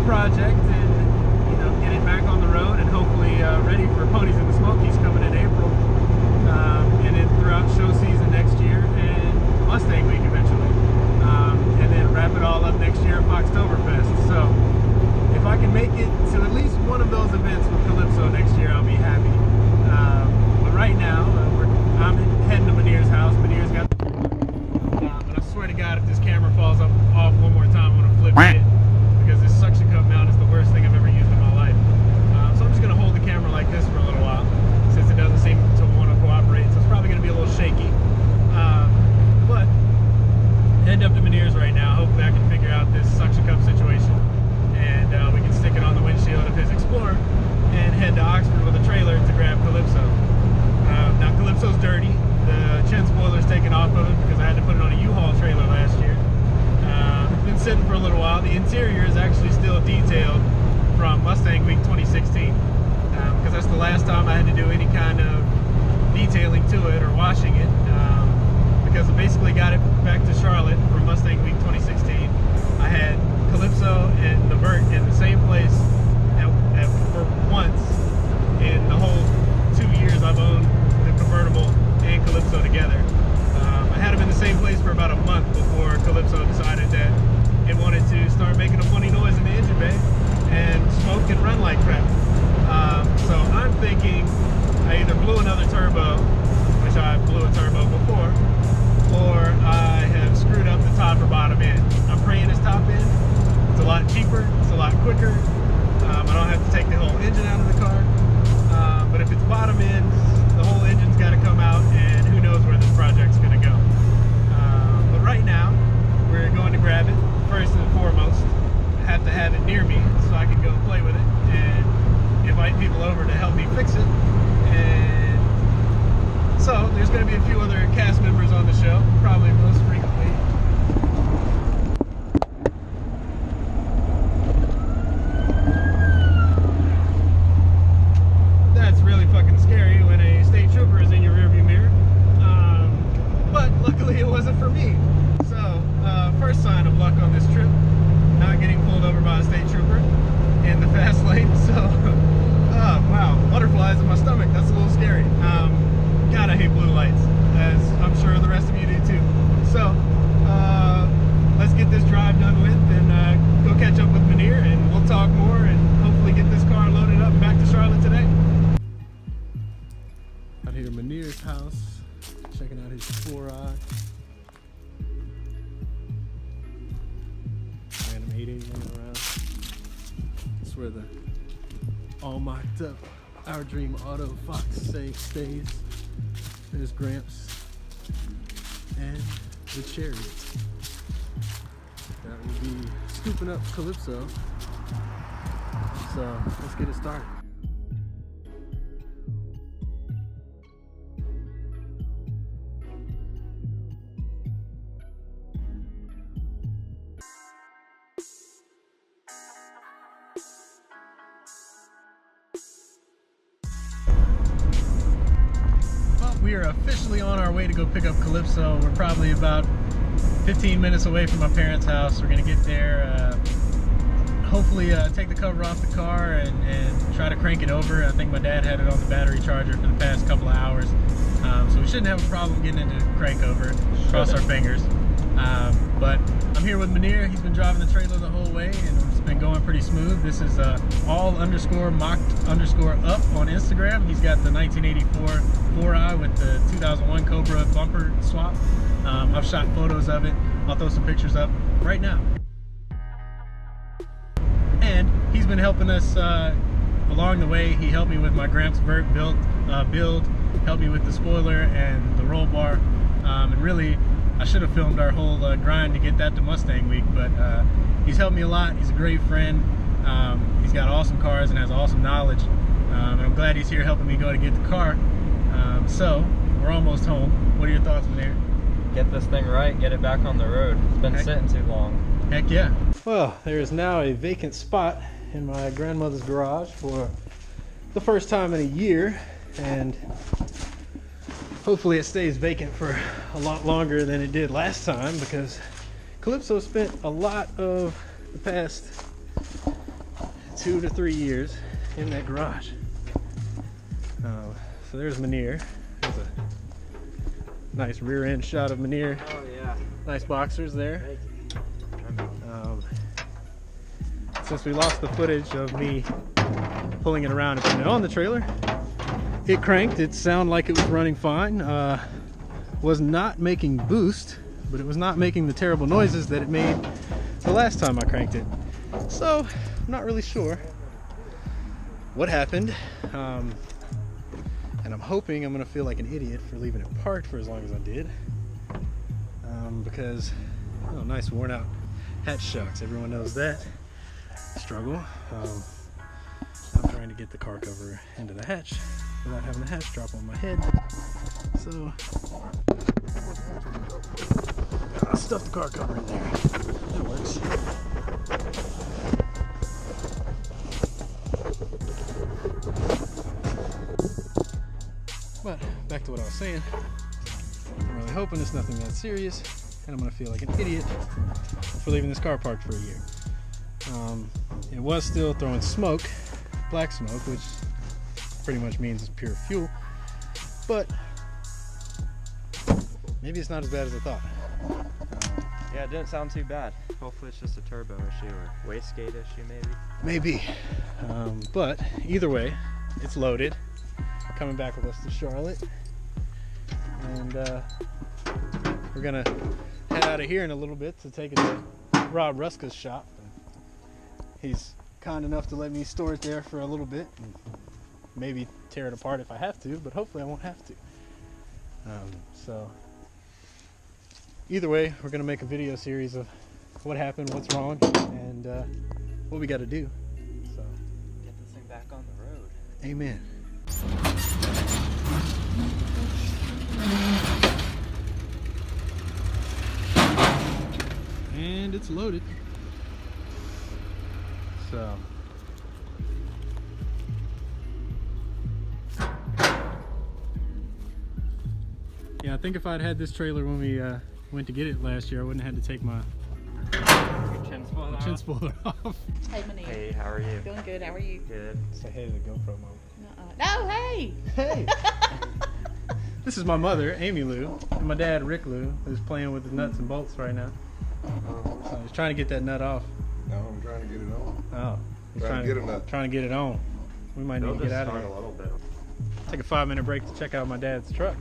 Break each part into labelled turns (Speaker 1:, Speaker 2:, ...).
Speaker 1: project and, you know, get it back on the road and hopefully ready for Ponies in the Smokies coming in April, and then throughout show season next year and Mustang Week eventually, and then wrap it all up next year at Foxtoberfest. So if I can make it to at least one of those events with Calypso next year, I'll be happy. But right now, I'm heading to Manir's house. Manir's got, but I swear to God, if this camera falls off one more time, I'm gonna flip it, because this suction cup mount is the worst thing I've ever used in my life. So I'm just gonna hold the camera like this for a little while, since it doesn't seem to want to cooperate. So it's probably gonna be a little shaky. But heading up to Manir's right now. Hopefully I can figure out this suction cup situation, and we can stick it on the windshield of his Explorer and head to Oxford with a trailer to grab Calypso. Now Calypso's dirty. The chin spoiler's taken off of it because I had to put it on a U-Haul trailer last year. It's been sitting for a little while. The interior is actually still detailed from Mustang Week 2016, because that's the last time I had to do any kind of detailing to it or washing it, because I basically got it back to Charlotte from Mustang Week 2016. I had Calypso and the Vert in the same place for once in the whole 2 years I've owned the convertible and Calypso together. I had them in the same place for about a month before Calypso decided that it wanted to start making a funny noise in the engine bay and smoke and run like crap. So I'm thinking I either blew another turbo, which I blew a turbo before, or I have screwed up the top or bottom end. I'm praying it's top end. It's a lot cheaper, it's a lot quicker. I don't have to take the whole engine out of the car. But if it's bottom end, the whole engine's got to come out, and who knows where this project's going to go. But right now, we're going to grab it. First and foremost, I have to have it near me so I can go play with it and invite people over to help me fix it. And so there's going to be a few other cast members on the show, probably most frequently. That's really fucking scary when a state trooper is in your rearview mirror. But luckily it wasn't for me. So, first sign of luck on this trip, not getting pulled over by a state trooper in the fast lane. So, wow, butterflies in my stomach. That's a little scary. God, I hate blue lights, as I'm sure the rest of you do too. So, let's get this drive done with and go catch up with Manir, and we'll talk more and hopefully get this car loaded up and back to Charlotte today. Out here at Manir's house, checking out his 4i. Random 880 running around. That's where the all mocked up Our Dream Auto Fox stays. There's Gramps and the Cherry. That will be scooping up Calypso. So let's get it started. We are officially on our way to go pick up Calypso. We're probably about 15 minutes away from my parents' house. We're gonna get there, hopefully take the cover off the car and try to crank it over. I think my dad had it on the battery charger for the past couple of hours. So we shouldn't have a problem getting it to crank over, cross our fingers. But I'm here with Manir. He's been driving the trailer the whole way, and it's been going pretty smooth. This is all_mocked_up on Instagram. He's got the 1984 4i with the 2001 Cobra bumper swap. I've shot photos of it. I'll throw some pictures up right now. And he's been helping us along the way. He helped me with my Gramps Vert build, helped me with the spoiler and the roll bar, and really I should have filmed our whole grind to get that to Mustang Week, but he's helped me a lot. He's a great friend. He's got awesome cars and has awesome knowledge, and I'm glad he's here helping me go to get the car. So we're almost home. What are your thoughts, Manir?
Speaker 2: Get this thing right, get it back on the road. It's been sitting too long.
Speaker 1: Heck yeah. Well, there is now a vacant spot in my grandmother's garage for the first time in a year, and hopefully it stays vacant for a lot longer than it did last time, because Calypso spent a lot of the past 2 to 3 years in that garage. So there's Manir. There's a nice rear end shot of Manir.
Speaker 2: Oh yeah.
Speaker 1: Nice boxers there. Since we lost the footage of me pulling it around and putting it on the trailer, it cranked. It sounded like it was running fine. Was not making boost, but it was not making the terrible noises that it made the last time I cranked it. So I'm not really sure what happened. And I'm hoping I'm gonna feel like an idiot for leaving it parked for as long as I did. Because, oh, nice worn out hatch shocks. Everyone knows that struggle. I'm trying to get the car cover into the hatch without having the hatch drop on my head. So I'll stuff the car cover in there. That works. But back to what I was saying. I'm really hoping it's nothing that serious, and I'm gonna feel like an idiot for leaving this car parked for a year. It was still throwing smoke, black smoke, which pretty much means it's pure fuel, but maybe it's not as bad as I thought.
Speaker 2: Yeah, it didn't sound too bad. Hopefully it's just a turbo issue or wastegate issue maybe.
Speaker 1: Maybe. But either way, it's loaded. Coming back with us to Charlotte. And we're gonna head out of here in a little bit to take it to Rob Ruska's shop. He's kind enough to let me store it there for a little bit. And maybe tear it apart if I have to, but hopefully I won't have to. So either way, we're gonna make a video series of what happened, what's wrong, and what we gotta do. So
Speaker 2: Get this thing back on the road.
Speaker 1: amen. And it's loaded. So yeah, I think if I'd had this trailer when we went to get it last year, I wouldn't have had to take my chin spoiler off.
Speaker 3: Hey, Manir.
Speaker 2: Hey, how are you?
Speaker 3: Feeling good. How are you?
Speaker 2: Good.
Speaker 1: Say hey to the GoPro mom.
Speaker 3: No, hey!
Speaker 1: Hey! This is my mother, Amy Lou, and my dad, Rick Lou, who's playing with the nuts and bolts right now. So he's trying to get that nut off.
Speaker 4: No, I'm trying to get it on.
Speaker 1: Oh. He's
Speaker 4: Trying to get a nut.
Speaker 1: Trying to get it on. We might need to get out of here.
Speaker 2: A little bit.
Speaker 1: Take a 5-minute break to check out my dad's truck.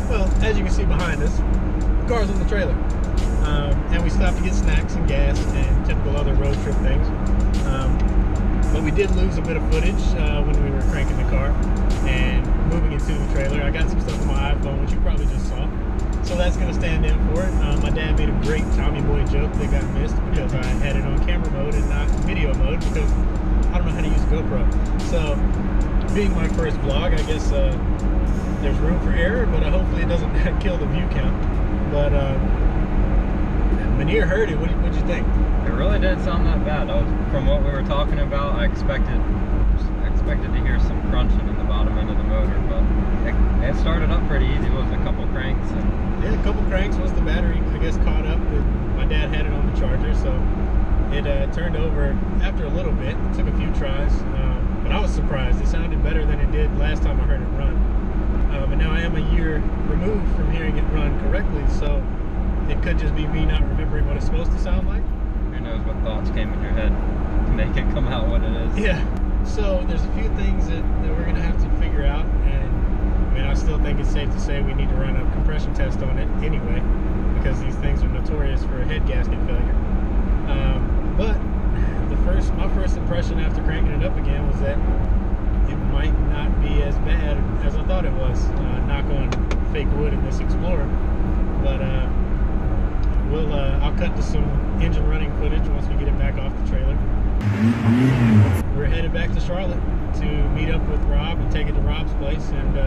Speaker 1: Well, as you can see behind us, the car's on the trailer. And we stopped to get snacks and gas and typical other road trip things. But we did lose a bit of footage when we were cranking the car and moving it to the trailer. I got some stuff on my iPhone, which you probably just saw. So that's going to stand in for it. My dad made a great Tommy Boy joke that got missed because I had it on camera mode and not video mode because I don't know how to use GoPro. So being my first vlog, I guess there's room for error, but hopefully it doesn't kill the view count. But Manir heard it. What'd you think?
Speaker 2: It really didn't sound that bad. From what we were talking about, I expected to hear some crunching in the bottom end of the motor, but it started up pretty easy. It was a couple cranks.
Speaker 1: Yeah, a couple cranks once the battery, I guess, caught up. My dad had it on the charger, so it turned over after a little bit. It took a few tries, but I was surprised. It sounded better than it did last time I heard it run. And now I am a year removed from hearing it run correctly, so it could just be me not remembering what it's supposed to sound like.
Speaker 2: Who knows what thoughts came in your head to make it come out what it is.
Speaker 1: Yeah. So there's a few things that we're going to have to figure out, and I mean, I still think it's safe to say we need to run a compression test on it anyway, because these things are notorious for a head gasket failure. But my first impression after cranking it up again was that it might not be as bad as I thought it was. Knock on fake wood in this Explorer, but I'll cut to some engine running footage once we get it back off the trailer. We're headed back to Charlotte to meet up with Rob and take it to Rob's place and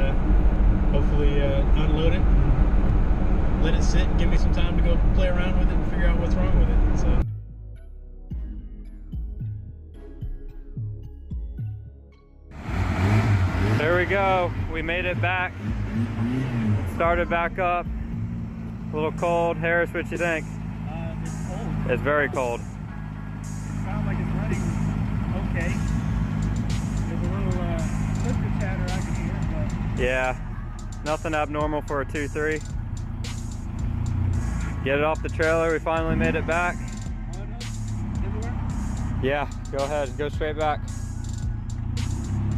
Speaker 1: hopefully unload it and let it sit and give me some time to go play around with it and figure out what's wrong with it. So
Speaker 2: go. We made it back. Started back up. A little cold. Harris, what you think?
Speaker 1: It's cold.
Speaker 2: It's very cold.
Speaker 1: Sounds like it's running okay. There's a little lifter chatter I can hear, but
Speaker 2: Yeah, nothing abnormal for a 2.3. Get it off the trailer. We finally made it back.
Speaker 1: everywhere.
Speaker 2: Yeah, go ahead. Go straight back.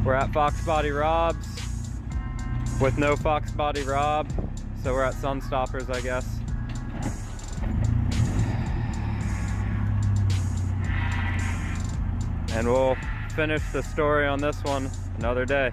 Speaker 2: We're at Fox Body Rob's with no Fox Body Rob. So we're at Sunstoppers, I guess. And we'll finish the story on this one another day.